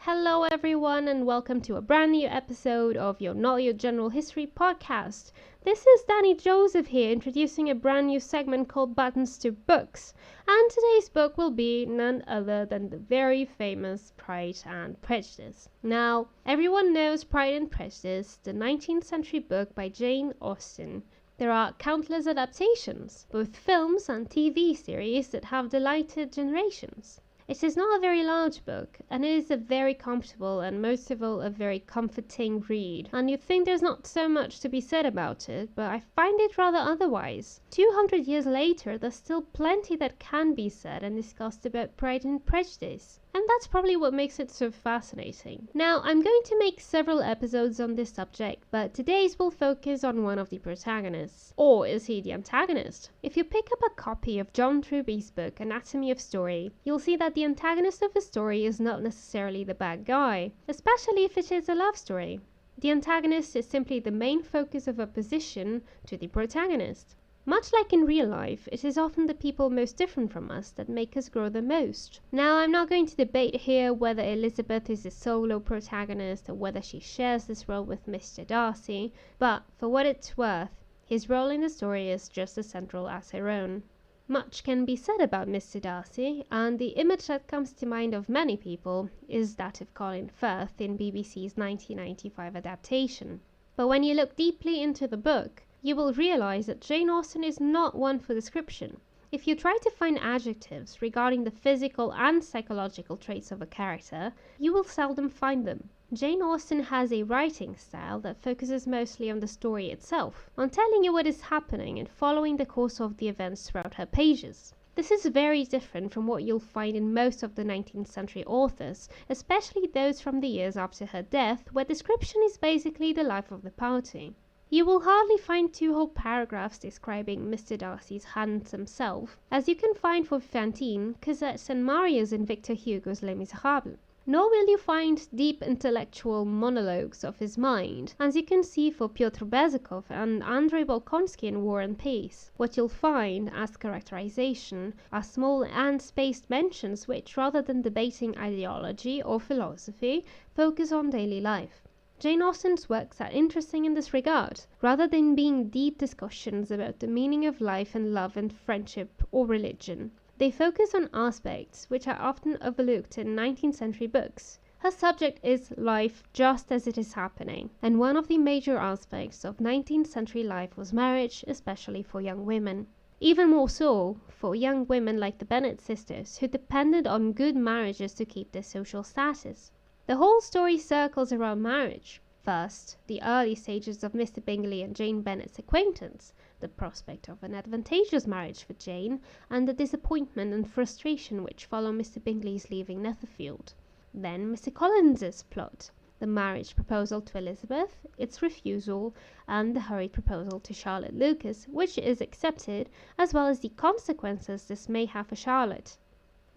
Hello, everyone, and welcome to a brand new episode of your Not Your General History podcast. This is Danny Joseph here, introducing a brand new segment called Buttons to Books. And today's book will be none other than the very famous Pride and Prejudice. Now, everyone knows Pride and Prejudice, the 19th century book by Jane Austen. There are countless adaptations, both films and TV series, that have delighted generations. It is not a very large book, and it is a very comfortable and most of all a very comforting read. And you'd think there's not so much to be said about it, but I find it rather otherwise. 200 years later, there's still plenty that can be said and discussed about Pride and Prejudice. And that's probably what makes it so fascinating. Now, I'm going to make several episodes on this subject, but today's will focus on one of the protagonists. Or is he the antagonist? If you pick up a copy of John Truby's book, Anatomy of Story, you'll see that the antagonist of a story is not necessarily the bad guy, especially if it is a love story. The antagonist is simply the main focus of opposition to the protagonist. Much like in real life, it is often the people most different from us that make us grow the most. Now, I'm not going to debate here whether Elizabeth is a solo protagonist or whether she shares this role with Mr. Darcy, but for what it's worth, his role in the story is just as central as her own. Much can be said about Mr. Darcy, and the image that comes to mind of many people is that of Colin Firth in BBC's 1995 adaptation. But when you look deeply into the book, you will realize that Jane Austen is not one for description. If you try to find adjectives regarding the physical and psychological traits of a character, you will seldom find them. Jane Austen has a writing style that focuses mostly on the story itself, on telling you what is happening and following the course of the events throughout her pages. This is very different from what you'll find in most of the 19th century authors, especially those from the years after her death, where description is basically the life of the party. You will hardly find two whole paragraphs describing Mr. Darcy's handsome self, as you can find for Fantine, Cosette and Marius in Victor Hugo's Les Miserables. Nor will you find deep intellectual monologues of his mind, as you can see for Pyotr Bezukov and Andrei Bolkonsky in War and Peace. What you'll find, as characterization, are small and spaced mentions which, rather than debating ideology or philosophy, focus on daily life. Jane Austen's works are interesting in this regard, rather than being deep discussions about the meaning of life and love and friendship or religion. They focus on aspects which are often overlooked in 19th century books. Her subject is life just as it is happening, and one of the major aspects of 19th century life was marriage, especially for young women. Even more so for young women like the Bennet sisters, who depended on good marriages to keep their social status. The whole story circles around marriage. First, the early stages of Mr. Bingley and Jane Bennet's acquaintance, the prospect of an advantageous marriage for Jane, and the disappointment and frustration which follow Mr. Bingley's leaving Netherfield. Then Mr. Collins's plot, the marriage proposal to Elizabeth, its refusal, and the hurried proposal to Charlotte Lucas, which is accepted, as well as the consequences this may have for Charlotte.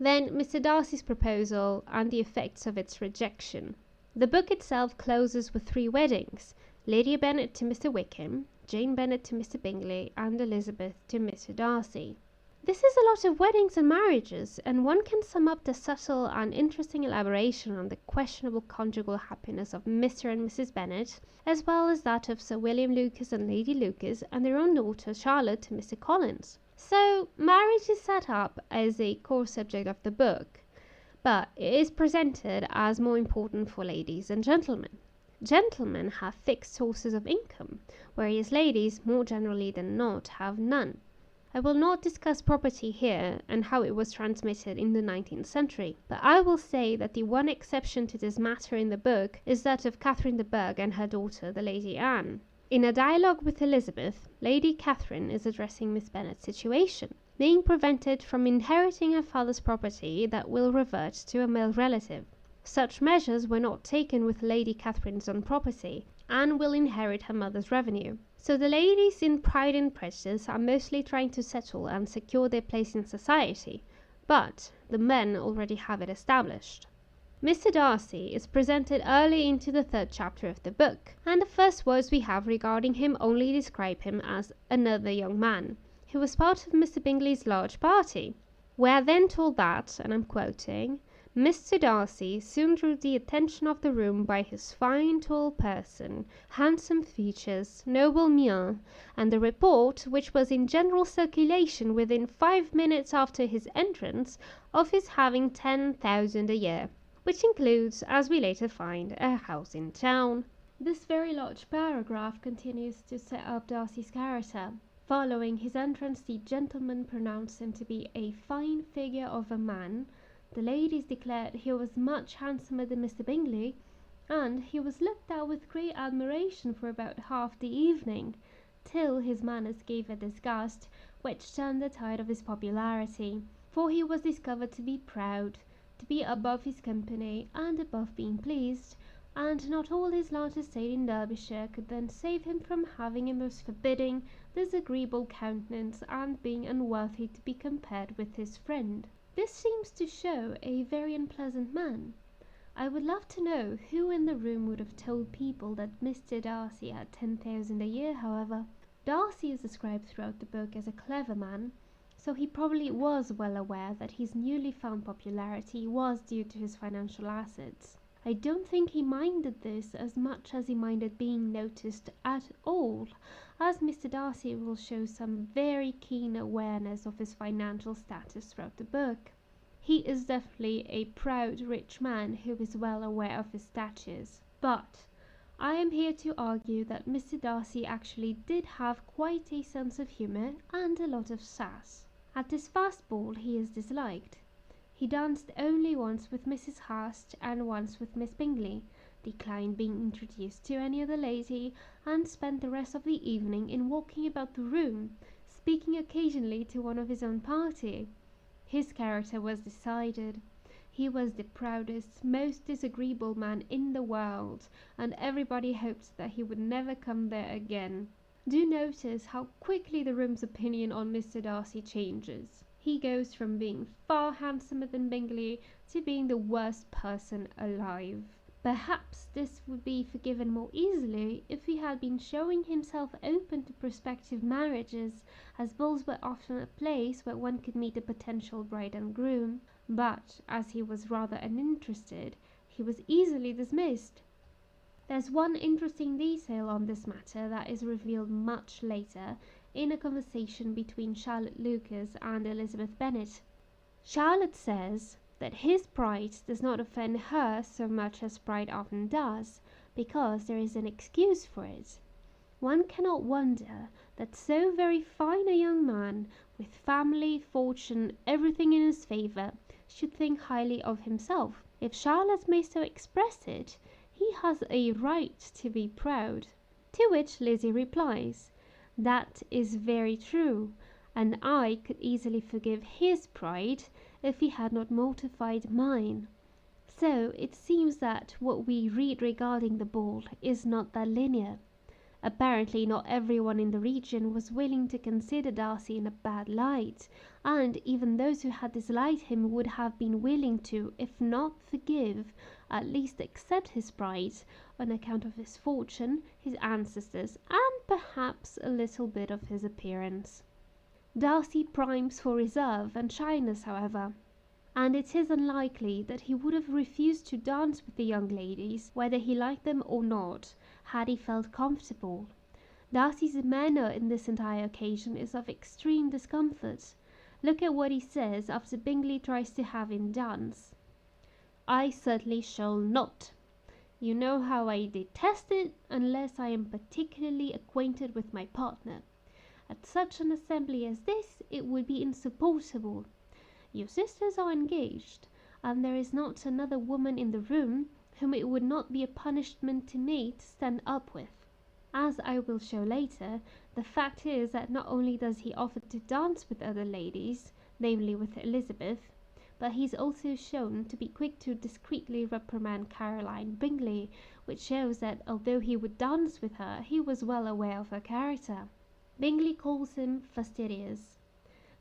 Then Mr. Darcy's proposal and the effects of its rejection. The book itself closes with 3 weddings: Lady Bennet to Mr. Wickham, Jane Bennet to Mr. Bingley, and Elizabeth to Mr. Darcy. This is a lot of weddings and marriages, and one can sum up the subtle and interesting elaboration on the questionable conjugal happiness of Mr. and Mrs. Bennet, as well as that of Sir William Lucas and Lady Lucas, and their own daughter Charlotte to Mr. Collins. So, marriage is set up as a core subject of the book, but it is presented as more important for ladies and gentlemen. Gentlemen have fixed sources of income, whereas ladies, more generally than not, have none. I will not discuss property here and how it was transmitted in the 19th century, but I will say that the one exception to this matter in the book is that of Catherine de Bourgh and her daughter, the Lady Anne. In a dialogue with Elizabeth, Lady Catherine is addressing Miss Bennet's situation, being prevented from inheriting her father's property that will revert to a male relative. Such measures were not taken with Lady Catherine's own property, and will inherit her mother's revenue. So the ladies in Pride and Prejudice are mostly trying to settle and secure their place in society, but the men already have it established. Mr. Darcy is presented early into the 3rd chapter of the book, and the first words we have regarding him only describe him as another young man, who was part of Mr. Bingley's large party. We are then told that, and I'm quoting, Mr. Darcy soon drew the attention of the room by his fine tall person, handsome features, noble mien, and the report, which was in general circulation within 5 minutes after his entrance, of his having 10,000 a year, which includes, as we later find, a house in town. This very large paragraph continues to set up Darcy's character. Following his entrance, the gentlemen pronounced him to be a fine figure of a man. The ladies declared he was much handsomer than Mr. Bingley, and he was looked at with great admiration for about half the evening, till his manners gave a disgust which turned the tide of his popularity, for he was discovered to be proud, to be above his company, and above being pleased, and not all his large estate in Derbyshire could then save him from having a most forbidding, disagreeable countenance, and being unworthy to be compared with his friend. This seems to show a very unpleasant man. I would love to know who in the room would have told people that Mr. Darcy had 10,000 a year, however. Darcy is described throughout the book as a clever man, so he probably was well aware that his newly found popularity was due to his financial assets. I don't think he minded this as much as he minded being noticed at all, as Mr. Darcy will show some very keen awareness of his financial status throughout the book. He is definitely a proud, rich man who is well aware of his status. But I am here to argue that Mr. Darcy actually did have quite a sense of humour and a lot of sass. At this first ball he is disliked. He danced only once with Mrs. Hurst and once with Miss Bingley, declined being introduced to any other lady, and spent the rest of the evening in walking about the room, speaking occasionally to one of his own party. His character was decided. He was the proudest, most disagreeable man in the world, and everybody hoped that he would never come there again. Do notice how quickly the room's opinion on Mr. Darcy changes. He goes from being far handsomer than Bingley to being the worst person alive. Perhaps this would be forgiven more easily if he had been showing himself open to prospective marriages, as balls were often a place where one could meet a potential bride and groom. But as he was rather uninterested, he was easily dismissed. There's one interesting detail on this matter that is revealed much later in a conversation between Charlotte Lucas and Elizabeth Bennet. Charlotte says that his pride does not offend her so much as pride often does, because there is an excuse for it. One cannot wonder that so very fine a young man, with family, fortune, everything in his favour, should think highly of himself. If Charlotte may so express it, he has a right to be proud. To which Lizzie replies, "That is very true, and I could easily forgive his pride if he had not mortified mine." So it seems that what we read regarding the ball is not that linear. Apparently not everyone in the region was willing to consider Darcy in a bad light, and even those who had disliked him would have been willing to, if not forgive, at least accept his pride, on account of his fortune, his ancestors, and perhaps a little bit of his appearance. Darcy primes for reserve and shyness, however, and it is unlikely that he would have refused to dance with the young ladies, whether he liked them or not, had he felt comfortable. Darcy's manner in this entire occasion is of extreme discomfort. Look at what he says after Bingley tries to have him dance. "I certainly shall not. You know how I detest it unless I am particularly acquainted with my partner. At such an assembly as this it would be insupportable. Your sisters are engaged, and there is not another woman in the room whom it would not be a punishment to me to stand up with." As I will show later, the fact is that not only does he offer to dance with other ladies, namely with Elizabeth, but he is also shown to be quick to discreetly reprimand Caroline Bingley, which shows that although he would dance with her, he was well aware of her character. Bingley calls him fastidious.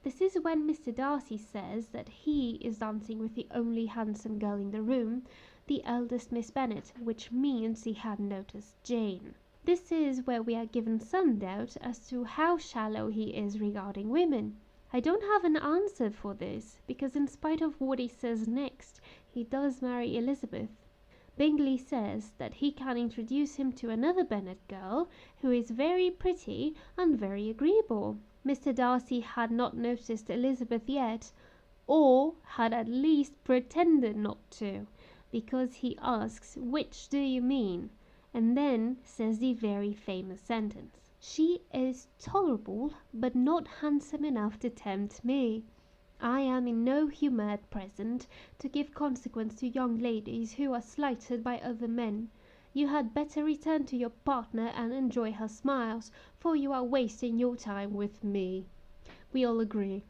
This is when Mr. Darcy says that he is dancing with the only handsome girl in the room, the eldest Miss Bennet, which means he had noticed Jane. This is where we are given some doubt as to how shallow he is regarding women. I don't have an answer for this, because in spite of what he says next, he does marry Elizabeth. Bingley says that he can introduce him to another Bennet girl who is very pretty and very agreeable. Mr. Darcy had not noticed Elizabeth yet, or had at least pretended not to, because he asks, "Which do you mean?" and then says the very famous sentence, "She is tolerable, but not handsome enough to tempt me. I am in no humour at present to give consequence to young ladies who are slighted by other men. You had better return to your partner and enjoy her smiles, for you are wasting your time with me." We all agree.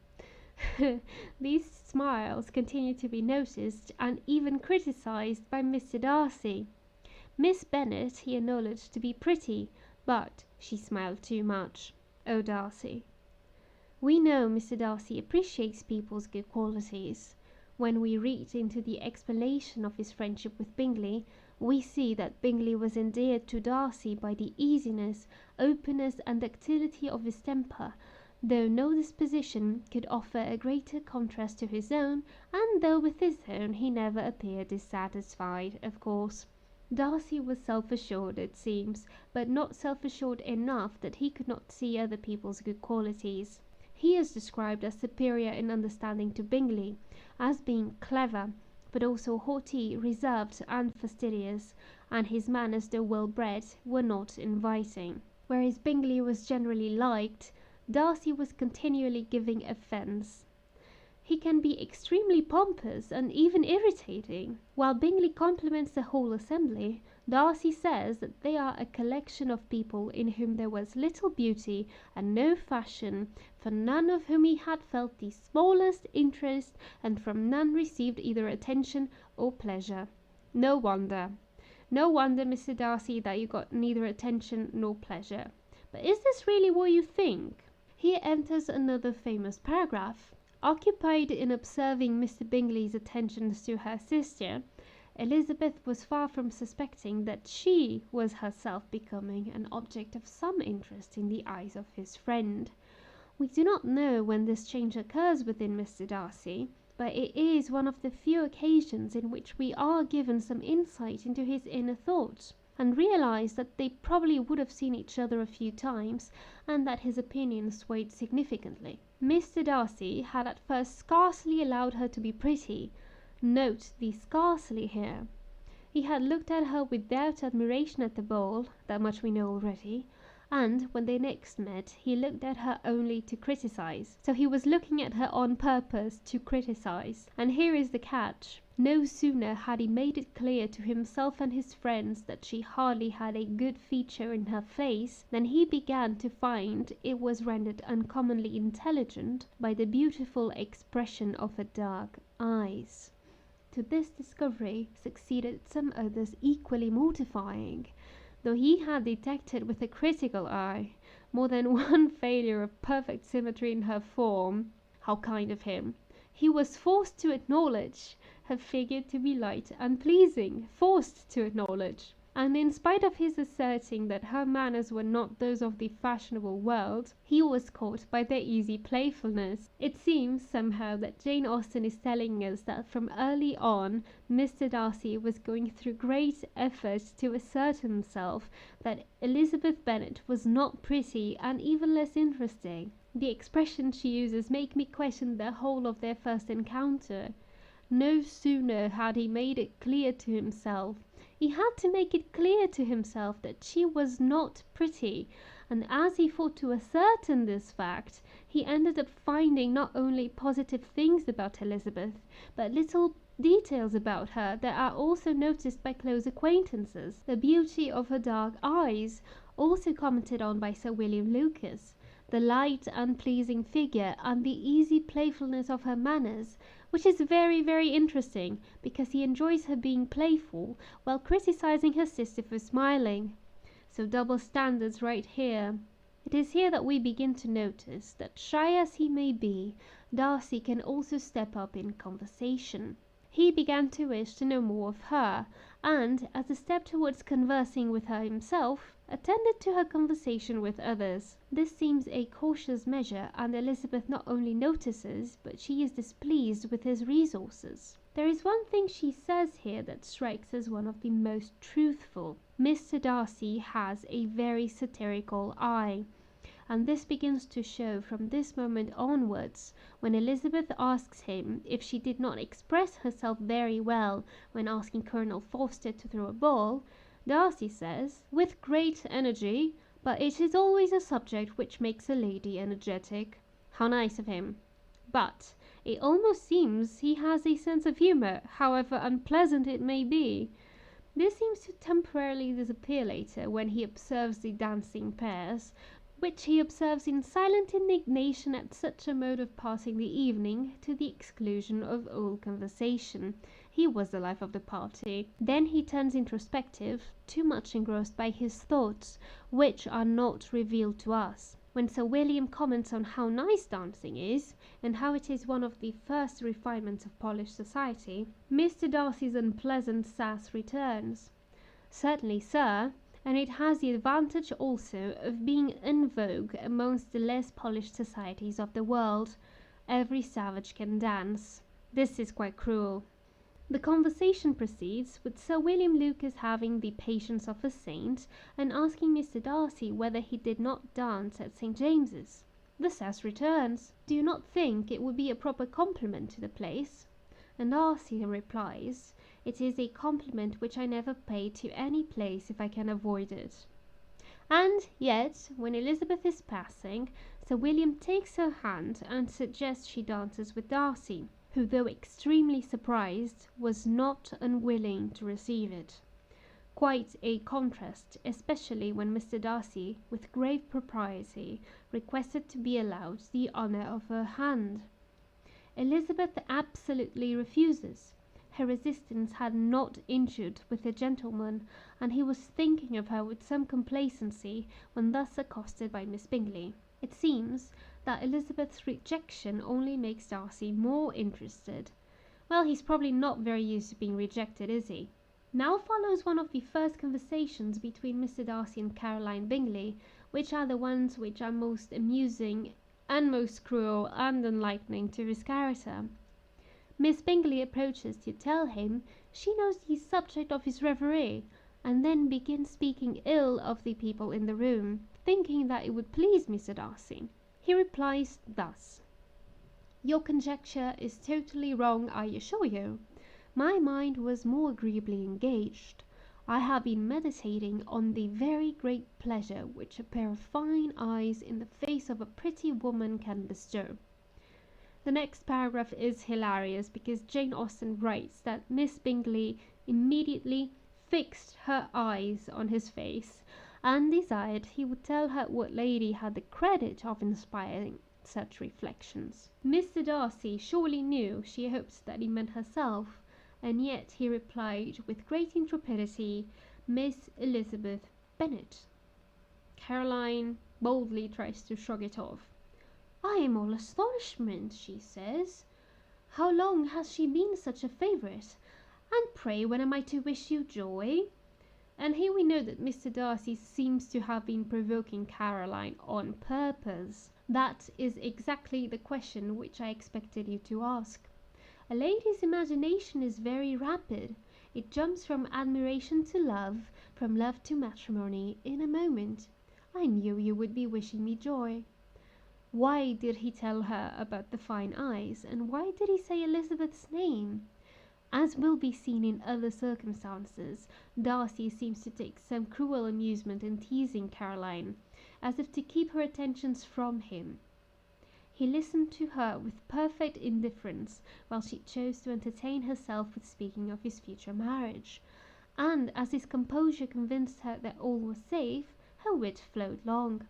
These smiles continue to be noticed and even criticised by Mr. Darcy. Miss Bennet he acknowledged to be pretty, but she smiled too much. Oh, Darcy! We know Mr. Darcy appreciates people's good qualities. When we read into the explanation of his friendship with Bingley, we see that Bingley was endeared to Darcy by the easiness, openness, and ductility of his temper, though no disposition could offer a greater contrast to his own, and though with his own he never appeared dissatisfied, of course. Darcy was self-assured, it seems, but not self-assured enough that he could not see other people's good qualities. He is described as superior in understanding to Bingley, as being clever, but also haughty, reserved, and fastidious, and his manners, though well bred, were not inviting. Whereas Bingley was generally liked, Darcy was continually giving offence. He can be extremely pompous and even irritating. While Bingley compliments the whole assembly, Darcy says that they are a collection of people in whom there was little beauty and no fashion, for none of whom he had felt the smallest interest, and from none received either attention or pleasure. No wonder, Mr. Darcy, that you got neither attention nor pleasure. But is this really what you think? Here enters another famous paragraph. Occupied in observing Mr. Bingley's attentions to her sister, Elizabeth was far from suspecting that she was herself becoming an object of some interest in the eyes of his friend. We do not know when this change occurs within Mr. Darcy, but it is one of the few occasions in which we are given some insight into his inner thoughts, and realize that they probably would have seen each other a few times, and that his opinion swayed significantly. Mr. Darcy had at first scarcely allowed her to be pretty. Note the scarcely here. He had looked at her without admiration at the ball, that much we know already, and when they next met he looked at her only to criticize. So he was looking at her on purpose to criticize. And here is the catch. No sooner had he made it clear to himself and his friends that she hardly had a good feature in her face, than he began to find it was rendered uncommonly intelligent by the beautiful expression of her dark eyes. To this discovery succeeded some others equally mortifying, though he had detected with a critical eye more than one failure of perfect symmetry in her form. How kind of him! He was forced to acknowledge her figure to be light and pleasing, forced to acknowledge. And in spite of his asserting that her manners were not those of the fashionable world, he was caught by their easy playfulness. It seems somehow that Jane Austen is telling us that from early on Mr. Darcy was going through great efforts to assert himself that Elizabeth Bennet was not pretty and even less interesting. The expressions she uses make me question the whole of their first encounter. No sooner had he made it clear to himself, he had to make it clear to himself that she was not pretty, and as he fought to ascertain this fact, he ended up finding not only positive things about Elizabeth, but little details about her that are also noticed by close acquaintances. The beauty of her dark eyes, also commented on by Sir William Lucas, the light and pleasing figure, and the easy playfulness of her manners, which is very, very interesting, because he enjoys her being playful while criticizing her sister for smiling. So double standards right here. It is here that we begin to notice that, shy as he may be, Darcy can also step up in conversation. He began to wish to know more of her, and, as a step towards conversing with her himself, attended to her conversation with others. This seems a cautious measure, and Elizabeth not only notices, but she is displeased with his resources. There is one thing she says here that strikes as one of the most truthful. Mr. Darcy has a very satirical eye, and this begins to show from this moment onwards, when Elizabeth asks him if she did not express herself very well when asking Colonel Forster to throw a ball. Darcy says, with great energy, but it is always a subject which makes a lady energetic. How nice of him. But it almost seems he has a sense of humour, however unpleasant it may be. This seems to temporarily disappear later when he observes the dancing pairs, which he observes in silent indignation at such a mode of passing the evening, to the exclusion of all conversation. He was the life of the party. Then he turns introspective, too much engrossed by his thoughts, which are not revealed to us. When Sir William comments on how nice dancing is, and how it is one of the first refinements of polished society, Mr. Darcy's unpleasant sass returns. Certainly, sir, and it has the advantage also of being in vogue amongst the less polished societies of the world. Every savage can dance. This is quite cruel. The conversation proceeds with Sir William Lucas having the patience of a saint, and asking Mr. Darcy whether he did not dance at St. James's. The sass returns, "Do you not think it would be a proper compliment to the place?" And Darcy replies, "It is a compliment which I never pay to any place if I can avoid it." And yet, when Elizabeth is passing, Sir William takes her hand and suggests she dances with Darcy, who, though extremely surprised, was not unwilling to receive it. Quite a contrast, especially when Mr. Darcy, with grave propriety, requested to be allowed the honour of her hand. Elizabeth absolutely refuses. Her resistance had not injured with the gentleman, and he was thinking of her with some complacency when thus accosted by Miss Bingley. It seems that Elizabeth's rejection only makes Darcy more interested. Well, he's probably not very used to being rejected, is he? Now follows one of the first conversations between Mr. Darcy and Caroline Bingley, which are the ones which are most amusing and most cruel and enlightening to his character. Miss Bingley approaches to tell him she knows the subject of his reverie, and then begins speaking ill of the people in the room, thinking that it would please Mr. Darcy. He replies thus: "Your conjecture is totally wrong, I assure you. My mind was more agreeably engaged. I have been meditating on the very great pleasure which a pair of fine eyes in the face of a pretty woman can bestow." The next paragraph is hilarious because Jane Austen writes that Miss Bingley immediately fixed her eyes on his face, and desired he would tell her what lady had the credit of inspiring such reflections. Mr. Darcy surely knew she hoped that he meant herself, and yet he replied with great intrepidity, "Miss Elizabeth Bennet." Caroline boldly tries to shrug it off. "I am all astonishment," she says. "How long has she been such a favourite? And pray when am I to wish you joy?" And here we know that Mr. Darcy seems to have been provoking Caroline on purpose. That is exactly the question which I expected you to ask. A lady's imagination is very rapid. It jumps from admiration to love, from love to matrimony, in a moment. I knew you would be wishing me joy. Why did he tell her about the fine eyes, and why did he say Elizabeth's name? As will be seen in other circumstances, Darcy seems to take some cruel amusement in teasing Caroline, as if to keep her attentions from him. He listened to her with perfect indifference, while she chose to entertain herself with speaking of his future marriage, and as his composure convinced her that all was safe, her wit flowed long.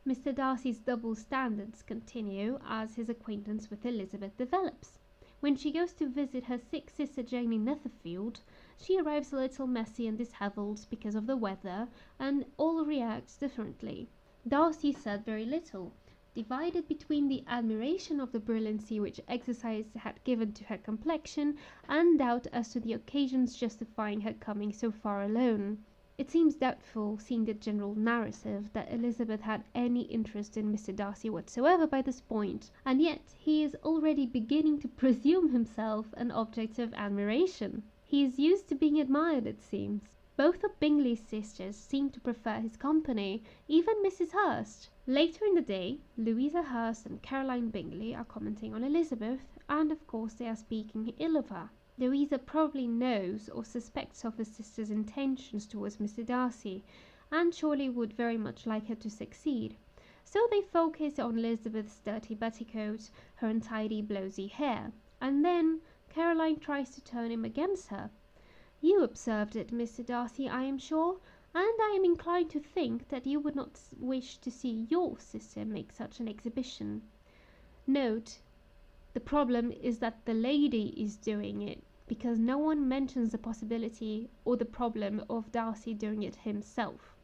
Mr. Darcy's double standards continue as his acquaintance with Elizabeth develops. When she goes to visit her sick sister Jane in Netherfield, she arrives a little messy and dishevelled because of the weather, and all react differently. Darcy said very little, divided between the admiration of the brilliancy which exercise had given to her complexion, and doubt as to the occasions justifying her coming so far alone. It seems doubtful, seeing the general narrative, that Elizabeth had any interest in Mr. Darcy whatsoever by this point, and yet he is already beginning to presume himself an object of admiration. He is used to being admired, it seems. Both of Bingley's sisters seem to prefer his company, even Mrs. Hurst. Later in the day, Louisa Hurst and Caroline Bingley are commenting on Elizabeth, and of course they are speaking ill of her. Louisa probably knows or suspects of her sister's intentions towards Mr. Darcy, and surely would very much like her to succeed. So they focus on Elizabeth's dirty petticoat, her untidy blowsy hair, and then Caroline tries to turn him against her. You observed it, Mr. Darcy, I am sure, and I am inclined to think that you would not wish to see your sister make such an exhibition. Note, the problem is that the lady is doing it, because no one mentions the possibility or the problem of Darcy doing it himself.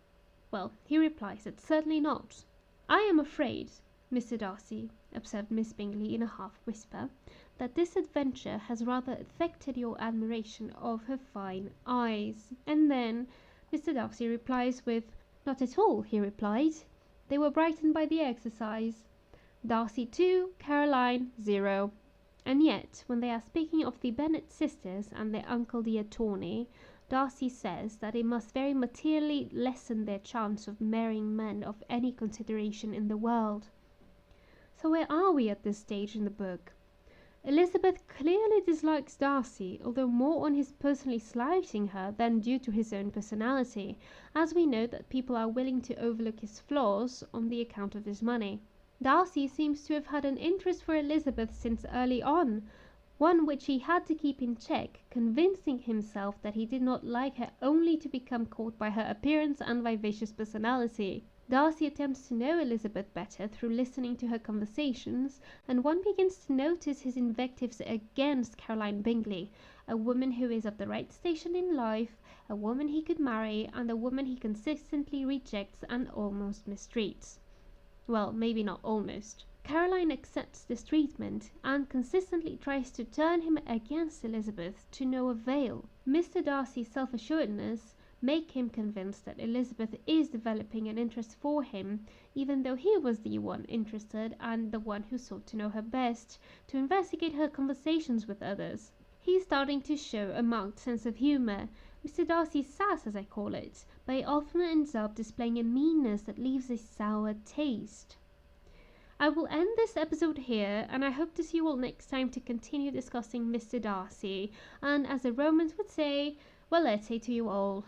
Well, he replies that certainly not. I am afraid, Mr. Darcy, observed Miss Bingley in a half whisper, that this adventure has rather affected your admiration of her fine eyes. And then Mr. Darcy replies with, not at all, he replied. They were brightened by the exercise. Darcy 2, Caroline 0. And yet, when they are speaking of the Bennet sisters and their uncle the attorney, Darcy says that it must very materially lessen their chance of marrying men of any consideration in the world. So where are we at this stage in the book? Elizabeth clearly dislikes Darcy, although more on his personally slighting her than due to his own personality, as we know that people are willing to overlook his flaws on the account of his money. Darcy seems to have had an interest for Elizabeth since early on, one which he had to keep in check, convincing himself that he did not like her only to become caught by her appearance and vivacious personality. Darcy attempts to know Elizabeth better through listening to her conversations, and one begins to notice his invectives against Caroline Bingley, a woman who is of the right station in life, a woman he could marry, and a woman he consistently rejects and almost mistreats. Well, maybe not almost. Caroline accepts this treatment and consistently tries to turn him against Elizabeth to no avail. Mr. Darcy's self-assuredness make him convinced that Elizabeth is developing an interest for him, even though he was the one interested and the one who sought to know her best, to investigate her conversations with others. He is starting to show a marked sense of humour, Mr. Darcy's sass as I call it, but he often ends up displaying a meanness that leaves a sour taste. I will end this episode here, and I hope to see you all next time to continue discussing Mr. Darcy, and as the Romans would say, well, let's say to you all,